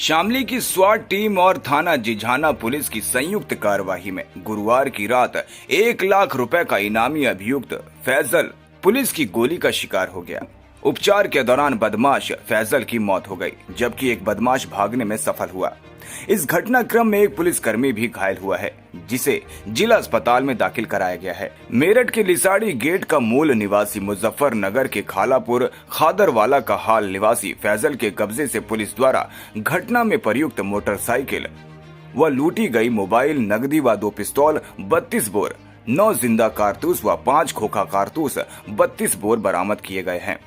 शामली की स्वाट टीम और थाना जिझाना पुलिस की संयुक्त कार्यवाही में गुरुवार की रात 1 लाख रुपए का इनामी अभियुक्त फैजल पुलिस की गोली का शिकार हो गया। उपचार के दौरान बदमाश फैजल की मौत हो गई, जबकि एक बदमाश भागने में सफल हुआ। इस घटनाक्रम में एक पुलिसकर्मी भी घायल हुआ है, जिसे जिला अस्पताल में दाखिल कराया गया है। मेरठ के लिसाड़ी गेट का मूल निवासी मुजफ्फरनगर के खालापुर खादरवाला का हाल निवासी फैजल के कब्जे से पुलिस द्वारा घटना में प्रयुक्त मोटरसाइकिल व लूटी गई मोबाइल, नकदी व 2 पिस्तौल, 32 बोर 9 जिंदा कारतूस व 5 खोखा कारतूस 32 बोर बरामद किए गए हैं।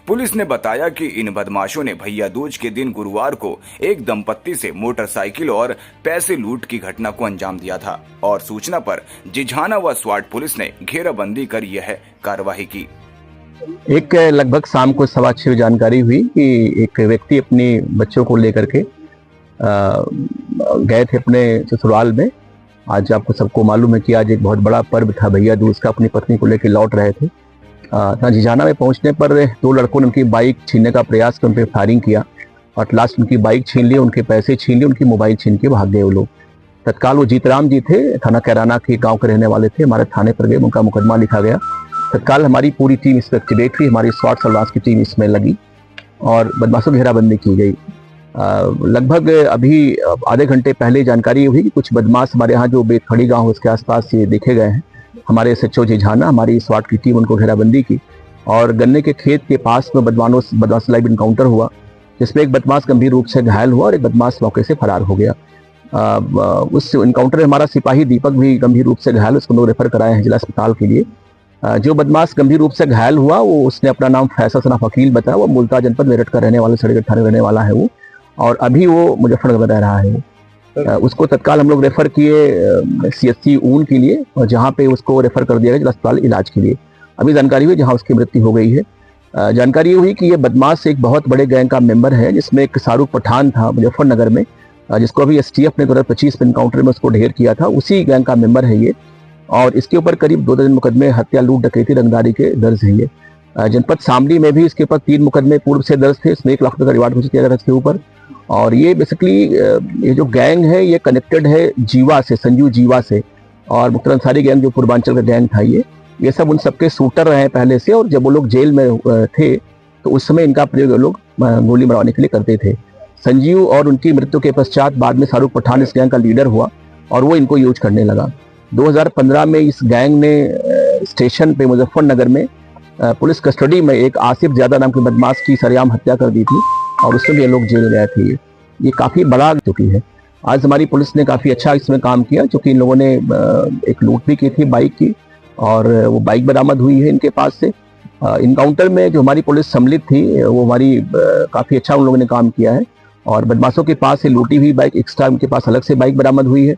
पुलिस ने बताया कि इन बदमाशों ने भैया दूज के दिन गुरुवार को एक दंपत्ति से मोटरसाइकिल और पैसे लूट की घटना को अंजाम दिया था और सूचना पर जिझाना व स्वाट पुलिस ने घेराबंदी कर यह कार्रवाई की। एक लगभग शाम को 6:15 जानकारी हुई कि एक व्यक्ति अपने बच्चों को लेकर के गए थे अपने ससुराल में। आज आपको सबको मालूम है कि आज एक बहुत बड़ा पर्व था भैया दूज का। अपनी पत्नी को लेकर लौट रहे थे। जिझाना में पहुंचने पर 2 लड़कों ने उनकी बाइक छीनने का प्रयास कर उन पर फायरिंग किया और लास्ट उनकी बाइक छीन ली, उनके पैसे छीन लिए, उनकी मोबाइल छीन के भाग गए वो लोग। तत्काल वो जीतराम जी थे, थाना कैराना के गांव के रहने वाले थे। हमारे थाने पर गए, उनका मुकदमा लिखा गया। तत्काल हमारी पूरी टीम इस पर एक्टिवेट हुई, हमारी स्वाट सर्विलांस की टीम इसमें लगी और बदमाशों की घेराबंदी की गई। लगभग अभी आधे घंटे पहले जानकारी हुई कि कुछ बदमाश हमारे यहाँ जो बेतखड़ी गांव है उसके आसपास ये देखे गए हैं। हमारे SHO जिझाना, हमारी स्वाट की टीम उनको घेराबंदी की और गन्ने के खेत के पास में बदमाश लाइव इनकाउंटर हुआ, जिसमें एक बदमाश गंभीर रूप से घायल हुआ और एक बदमाश मौके से फरार हो गया। उस इनकाउंटर में हमारा सिपाही दीपक भी गंभीर रूप से घायल, उसको लोग रेफर कराए हैं जिला अस्पताल के लिए। जो बदमाश गंभीर रूप से घायल हुआ वो उसने अपना नाम फैसल सना वकील बताया। वो मुल्तान जनपद मेरठ का रहने वाला, सड़ीगढ़ थाने रहने वाला है वो, और अभी वो मुजफ्फरनगर में रह रहा है वो। उसको तत्काल हम लोग रेफर किए CHC ऊन के लिए, और जहाँ पे उसको रेफर कर दिया गया जिला अस्पताल इलाज के लिए। अभी जानकारी हुई जहाँ उसकी मृत्यु हो गई है। जानकारी हुई कि ये बदमाश एक बहुत बड़े गैंग का मेंबर है, जिसमें एक शाहरुख पठान था मुजफ्फरनगर में, जिसको अभी STF ने 2025 में इनकाउंटर में उसको ढेर किया था। उसी गैंग का मेंबर है ये और इसके ऊपर करीब 2 दर्जन मुकदमे हत्या, लूट, डकैती, रंगदारी के दर्ज हैं ये। जनपद शामली में भी इसके ऊपर 3 मुकदमे पूर्व से दर्ज थे। इसमें 1 लाख रुपये का रिवार्ड घोषित किया गया था इसके ऊपर। और ये बेसिकली ये जो गैंग है ये कनेक्टेड है जीवा से, संजू जीवा से, और मुख्तार अंसारी गैंग जो पूर्वांचल का गैंग था ये सब उन सबके शूटर रहे हैं पहले से। और जब वो लोग जेल में थे तो उस समय इनका प्रयोग लोग गोली मरवाने के लिए करते थे। संजीव और उनकी मृत्यु के पश्चात बाद में शाहरुख पठान इस गैंग का लीडर हुआ और वो इनको यूज करने लगा। 2015 में इस गैंग ने स्टेशन पे मुजफ्फरनगर में पुलिस कस्टडी में एक आसिफ ज्यादा नाम के बदमाश की सरेआम हत्या कर दी थी और उसमें भी ये लोग जेल गए थे। ये काफी बड़ा चुकी है। आज हमारी पुलिस ने काफी अच्छा इसमें काम किया, क्योंकि इन लोगों ने एक लूट भी की थी बाइक की और वो बाइक बरामद हुई है इनके पास से। इनकाउंटर में जो हमारी पुलिस सम्मिलित थी वो हमारी काफी अच्छा उन लोगों ने काम किया है और बदमाशों के पास से लूटी हुई बाइक एक्स्ट्रा उनके पास अलग से बाइक बरामद हुई है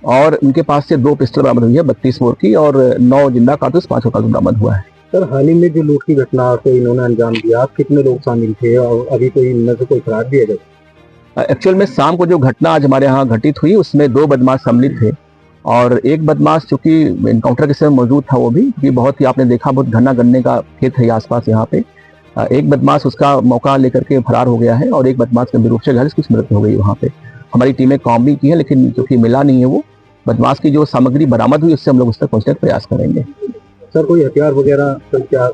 और उनके पास से 2 पिस्टल बरामद हुई है 32 बोर की और 9 जिंदा कारतूस, 5 कारतूस बरामद हुआ है। सर, हाल ही में जो लूट की घटना को इन्होंने अंजाम दिया, कितने लोग शामिल थे और अभी कोई इनमें से कोई फरार भी है? एक्चुअल में शाम को जो घटना आज हमारे यहाँ घटित हुई उसमें 2 बदमाश सम्मिलित थे और एक बदमाश चूंकि इनकाउंटर के समय मौजूद था, वो भी बहुत ही आपने देखा बहुत घना गन्ने का खेत है आसपास यहाँ पे। एक बदमाश उसका मौका लेकर के फरार हो गया है और एक बदमाश गंभीर रूप से घायल, इसकी मृत्यु हो गई वहाँ पे। हमारी टीमें काम भी की है, लेकिन क्योंकि मिला नहीं है वो बदमाश की जो सामग्री बरामद हुई उससे हम लोग उस तक पहुँचने का प्रयास करेंगे। सर, कोई हथियार वगैरह क्या?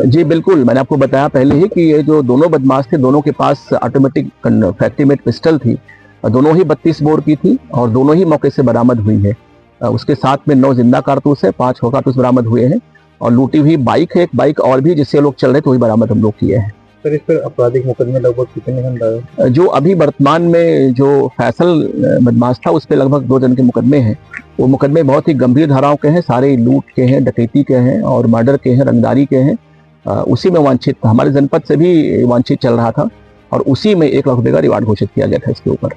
जी बिल्कुल, मैंने आपको बताया पहले ही कि ये जो दोनों बदमाश थे, दोनों के पास ऑटोमेटिक फैक्ट्रीमेड पिस्टल थी, दोनों ही 32 बोर की थी और दोनों ही मौके से बरामद हुई है। उसके साथ में 9 जिंदा कारतूस है, 5 खोखा कारतूस बरामद हुए हैं और लूटी हुई बाइक है, एक बाइक और भी जिससे लोग चल रहे थे, वही बरामद हम लोग किए हैं। सर, इस पर आपराधिक मुकदमे लगभग कितने हैं? जो अभी वर्तमान में जो फैसल बदमाश था उस पर लगभग 2 जन के मुकदमे हैं। वो मुकदमे बहुत ही गंभीर धाराओं के हैं, सारे लूट के हैं, डकैती के हैं और मर्डर के हैं, रंगदारी के हैं। उसी में वांछित हमारे जनपद से भी वांछित चल रहा था और उसी में 1 लाख रुपये का रिवार्ड घोषित किया गया था इसके ऊपर।